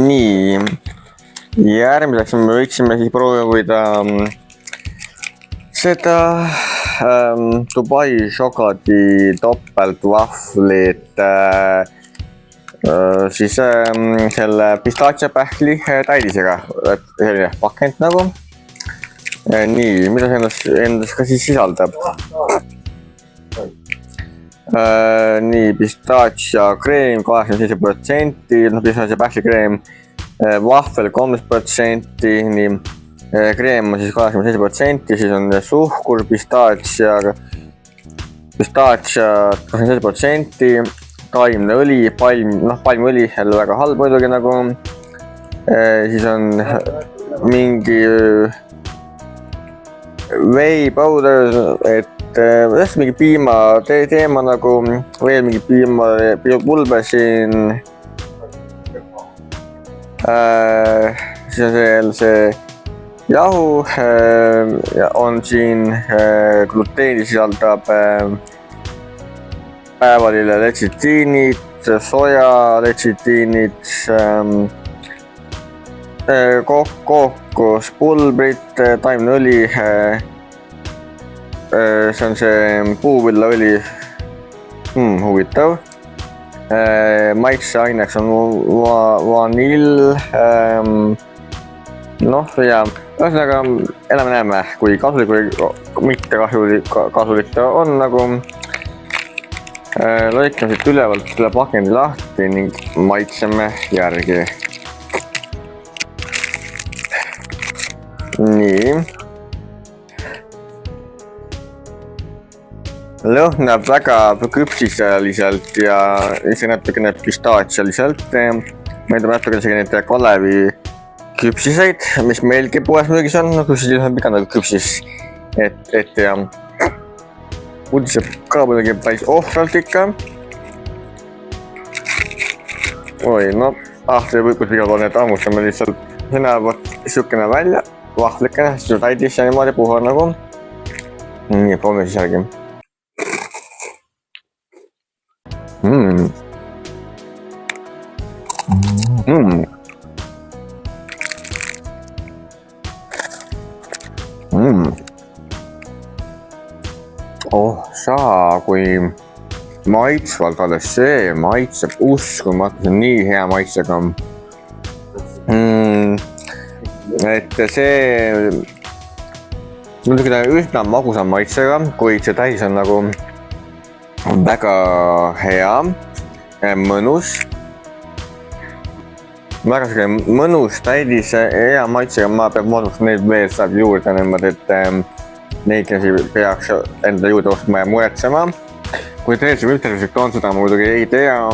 nii, järgmiseks me võiksime siis proovida seda Dubai šokolaadi topeltvahvlit siis selle pistaatsiopähkli täidisega, selline pakend nagu. Nii, mida see endas ka siis sisaldab? Nii, pistaatsia-kreem 87%, pistaatsia-pähklikreem, vahvel 13%, nii, kreem on siis 87%, siis on suhkur, pistaatsia 27%, taimne õli, palmõli, jälle väga halb muidugi nagu, siis on mingi whey powder, et mingi piima teema nagu, veel mingi piimapulber siin, siis on veel see jahu, on siin gluteeni sisaldab päevalille letsitiinid, soja letsitiinid, kookospulbrit, taimne õli, see on see puuvillaõli, huvitav. Maitseaineks on vanill, ja ühesõnaga elame-näeme, kui kasulik või mitte kasulik ta on nagu. Lõikame siit ülevalt selle pakendi lahti ning maitseme järgi. Nii. Lõhnab väga küpsiseliselt ja ise natukene pistaatsialiselt. Meid on natukene selline Kalevi küpsiseid, mis meilgi poes müügis on, küpsis on pika nagu küpsis. Et ja uudiseb ka muidugi päris ohtralt ikka. Oi, see võikud igal pool need ammustame lihtsalt. See näeb siukene välja, vahvlikene, siis täidis ja niimoodi puha nagu. Nii, proovime siis järgi. Kui maitsvalt alles see maitseb uskumatu, see on nii hea maitsega. Et see muidugi ta üsna magusam maitsega, kuid see täis on nagu väga hea, mõnus. Väga selline mõnus täidis, hea maitsega, ma peab mõnus neid veel saab juurde niimoodi, et neid käsi peaks enda juurde ostma ja muretsema. Kui tõesti üldtervislik on, seda ma muidugi ei tea.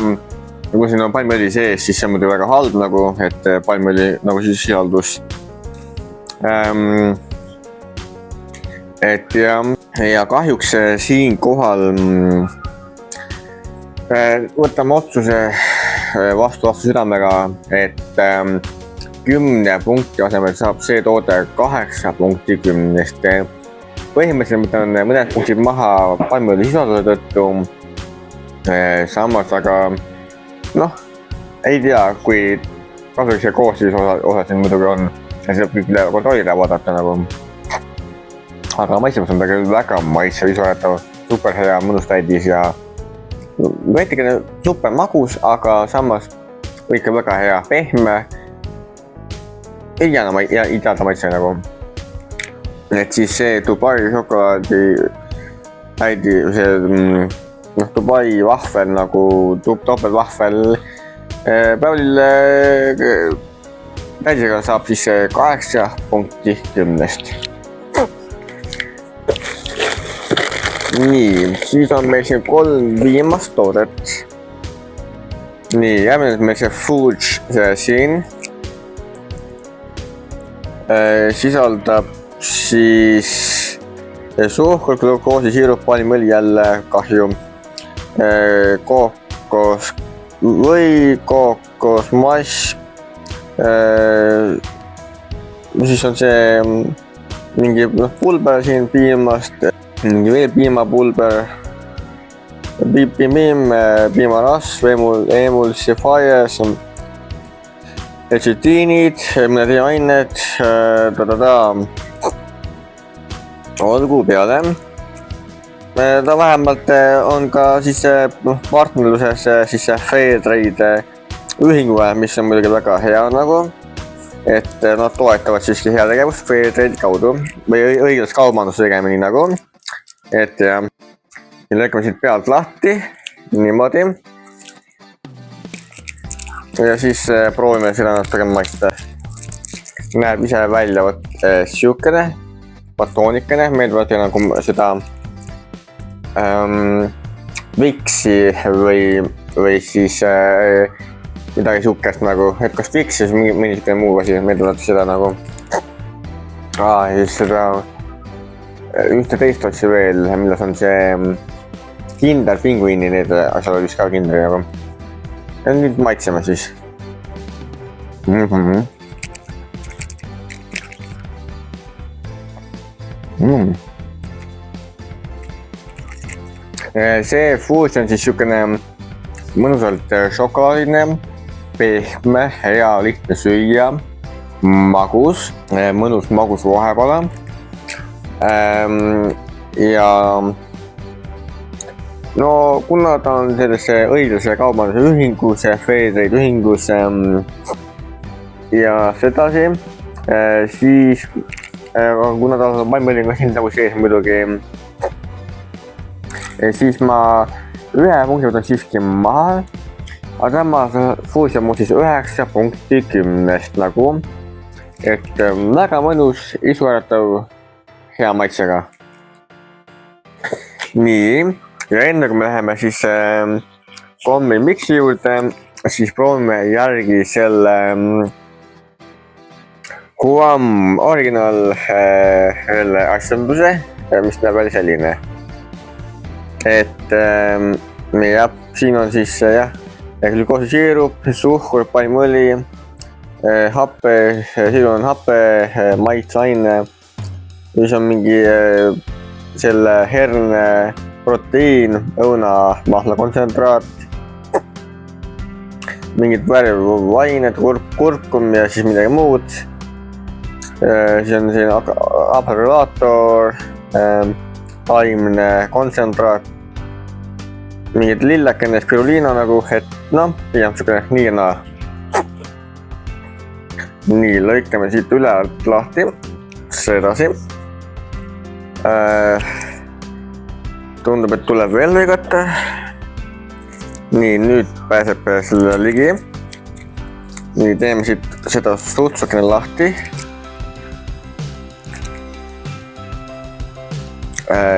Kui siin on palmõli sees, siis see on muidugi väga halb nagu, et palmõli nagu siis sisaldus. Et ja kahjuks siin kohal võtame otsuse vastu südamega, et 10 punkti asemel saab see toode 8 punkti 10. Põhimõtteliselt on mõned punktid maha palmõli sisalduse tõttu. Samas, aga ei tea, kui kasulik see koostis osa siin muidugi on. Ja see kõik üle kontrollida vaadata nagu. Aga maitsemus on ta küll väga maitsev, isoetav, super hea, mõnus täidis ja vetikene super magus, aga samas ikka väga hea, pehme. Ideaalne maitse nagu. Et siis see Dubai šokolaadi täidi, see Dubai vahvel nagu topeltvahvel päevalille täidisega saab siis 8 punkti 10. Nii, siis on meil siin 3 viimast toodet. Nii, järgmine meil see Fuge siin sisaldab siis suhkur, glukoosisiirup, palmõli, jälle kahju, kookos või kookosmass, siis on see mingi pulber siin piimast, mingi veel piimapulber, piimarasv, emulsifiers, letsütiinid, mõned ained, olgu peale. Ta vähemalt on ka siis partnerluses siis Fairtrade ühinguga, mis on muidugi väga hea nagu, et nad toetavad siiski heategevust Fairtrade kaudu või õiglast kaubanduse tegemine nagu, et ja lõikame siit pealt lahti, niimoodi. Ja siis proovime seda natuke maista. Näeb ise välja siukene, batoonikene, meeldivalt nagu seda viksi või siis midagi siukest nagu, et kas viks ja siis mõni siukene muu asi, meeldivalt seda nagu. Ja siis seda ühte teist otsi veel, milles on see Kinder Pinguini, need asjad oli vist ka Kinderi nagu. Ja nüüd maitseme siis. See fuus on siis siukene mõnusalt šokolaadine, pehme, hea, lihtne süüa, magus, mõnus magus vahepala. Ja no kuna ta on sellesse õiglase kaubanduse ühingus, Fairtrade ühingus ja sedasi, siis kuna ta on palmiõliga siin nagu sees muidugi, siis ma ühe punkti võtan siiski maha, aga samas fuus on mul siis 9 punkti 10 nagu, et väga mõnus, isuäratav, hea maitsega. Nii, ja enne kui me läheme siis kommi miksi juurde, siis proovime järgi selle Guam original asjanduse, mis näeb välja selline. Et jah, siin on siis glükoosisiirup, suhkur, palmiõli, happe, siin on happe, maitseaine, siis on mingi selle herne proteiin, õunamahla kontsentraat, mingid värvained, kurkum ja siis midagi muud. Siis on siin aperolaator, taimne kontsentraat, mingid lillekene spiruliina nagu, et noh, pigem siukene nii ja naa. Nii, lõikame siit ülevalt lahti, sedasi. Tundub, et tuleb veel lõigata. Nii, nüüd pääseb selle ligi. Nii, teeme siit seda suhtsakene lahti.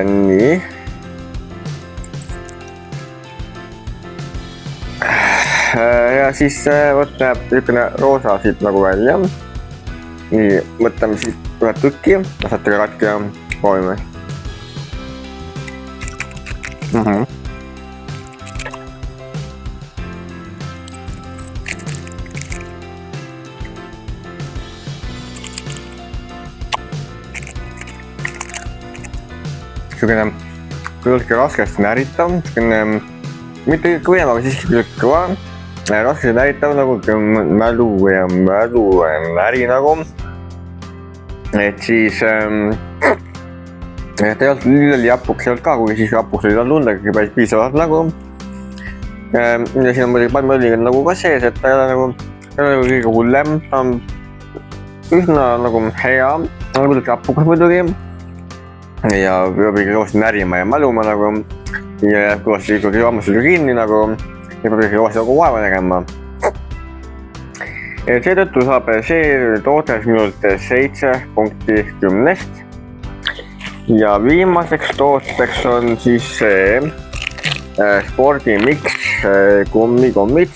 Nii. Ja siis võt näeb niisugune roosa siit nagu välja. Nii, võtame siit ühe tükki, saate ka katki ja proovime. Siukene küllaltki raskesti näritav, siukene mitte kõvem, aga siiski küllaltki kõva. Raskesti näritav nagu mälu näri nagu. Et siis ta ei olnud lilleli japuks ei olnud ka, kuigi siis japuks oli tal tundagi päris piisavalt nagu. Ja siin on muidugi palmiõliga nagu ka sees, et ta ei ole nagu kõige hullem. Ta on üsna nagu hea, nagu muidugi japukas muidugi. Ja peab ikka kõvasti närima ja mäluma nagu. Ja jääb kõvasti ikkagi hammusega kinni nagu. Ja peab ikka kõvasti nagu vaeva tegema. Seetõttu saab see tootes minult 7 punkti 10. Ja viimaseks tooteks on siis see spordimix kummikommid.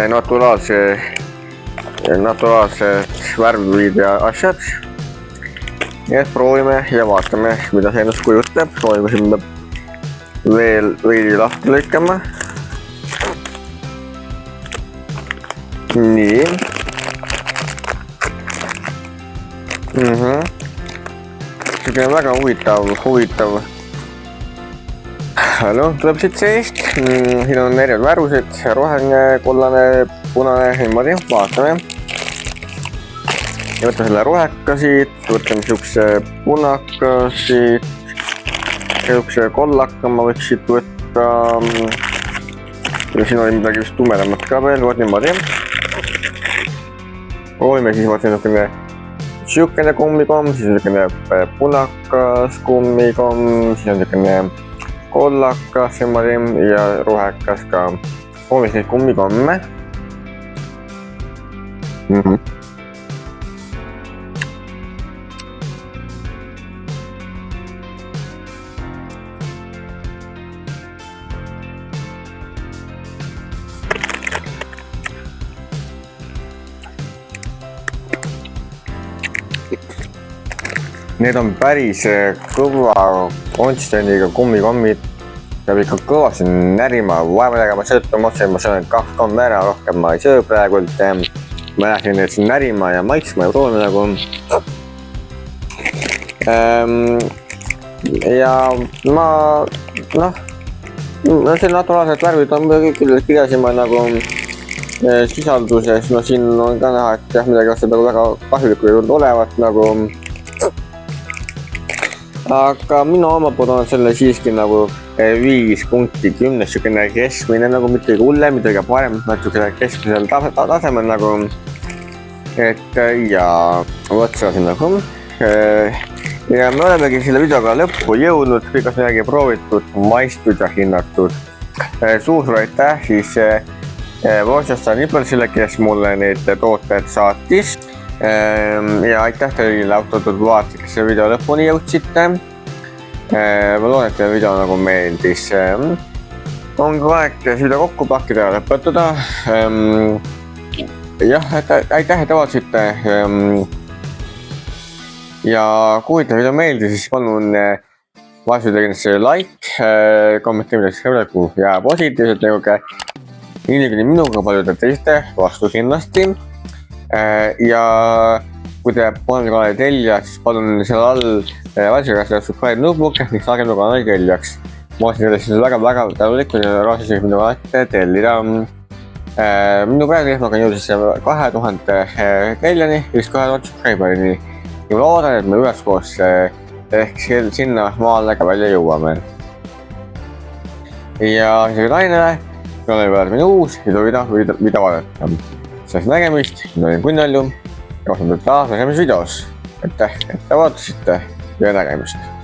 Naturaalsed värvid ja asjad. Ja proovime ja vaatame, mida see ennast kujutab. Proovime siin veel veidi lahti lõikama. Nii. Siukene väga huvitav no tuleb siit seest, siin on erinevad värvused, roheline, kollane, punane, niimoodi, vaatame. Ja võtame selle roheka siit, võtame siukse punaka siit, siukse kollaka ma võiks siit võtta. Ja siin oli midagi vist tumedamat ka veel, võt niimoodi. Proovime siis võtta siukene kummikomm, siis on siukene punakas kummikomm, siis on siukene kollakas niimoodi ja rohekas ka. Proovime siis neid kummikomme. Need on päris kõva konsistendiga kummikommid. Peab ikka kõvasti närima, vaeva tegema söötama otsa, ma söön 2 kommi ära, rohkem ma ei söö praegult. Ma lähen need siin närima ja maitsma ja proovime nagu. Ja ma, see naturaalsed värvid on küll kirjasima nagu sisalduses. Siin on ka näha, et jah, midagi vastu väga kahjulikku ei tulnud olevat nagu. Aga minu oma poolt on selle siiski nagu 5 punkti 10, siukene keskmine nagu mitte kõige hullem, mitte kõige parem, siukene keskmisel tasemel nagu. Et ja võt seda siin nagu. Ja me olemegi selle videoga lõppu jõudnud, kõik on midagi proovitud, maistud ja hinnatud. Suur aitäh siis Rochester Nibblesile, kes mulle need tooted saatis. Ja aitäh teile austatud vaatajad, kes selle video lõpuni jõudsite. Ma loodan, et teile video nagu meeldis. On ka aeg see video kokku pakkida ja lõpetada. Jah, aitäh, et vaatasite. Ja kui teile video meeldis, siis palun vahepeal tegin like, kommenteerides sõbraku ja positiivselt nagu nii minuga paljude teiste vastu kindlasti. Ja kui te polegi kanali tellija, siis palun seal all valitsega seda subscribe nõupukke, ning saage minu kanali tellijaks. Ma olen siis väga tänulik, kui te raasisegi minu kanalite tellida. Minu praegu jõudis 2000 telljani, just 2000 subscriberini. Ja ma loodan, et me üheskoos ehk sinna maale ka välja jõuame. Ja siis nainele, kui oleme peale minu uus video vaadata. Sellest nägemist, mina olin Kunnalju ja vaatame taas nägemisvideos. Aitäh, et te vaatasite ja nägemist!